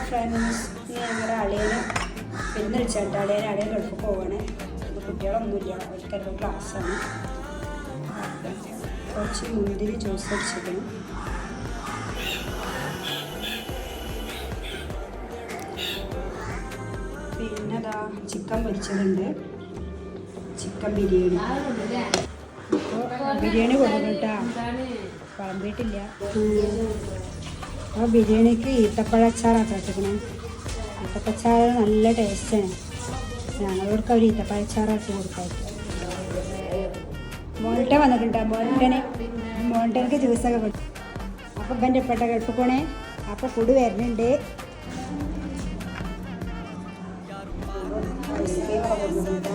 Friends ഞങ്ങളുടെ അളിയന് പെരുന്ന് വിളിച്ചാട്ട് അളിയൻ ഗൾഫ് പോവാണ്. കുട്ടികളൊന്നുമില്ല, അവർക്കെല്ലാം ക്ലാസ്സാണ്. കുറച്ച് മുന്തിരി ജ്യൂസ് അടിച്ചിരിക്കണം. പിന്നെ അതാ ചിക്കൻ പൊരിച്ചതുണ്ട്, ചിക്കൻ ബിരിയാണി. അപ്പോൾ ബിരിയാണി കൊടുക്കട്ടാ, വിളമ്പിയിട്ടില്ല. അപ്പോൾ ബിരിയാണിക്ക് ഈത്തപ്പഴച്ചാറാണ് വെച്ചിരിക്കണേ. ഈത്തപ്പഴച്ചാറ് നല്ല ടേസ്റ്റാണ്. ഞങ്ങളവർക്ക് അവർ ഈത്തപ്പഴച്ചാറാക്കി കൊടുക്കാം. മോൾട്ടൻ വന്നിട്ടുണ്ട്. മോൾട്ടനക്ക് ജ്യൂസൊക്കെ കൊടുത്തു. അപ്പോൾ ഇപ്പം ഇപ്പെട്ട ഗൾഫ് പോണേ. അപ്പോൾ ഫുഡ് വരുന്നുണ്ട്. ഐസ്ക്രീമൊക്കെ കൊടുക്കുന്നുണ്ട്.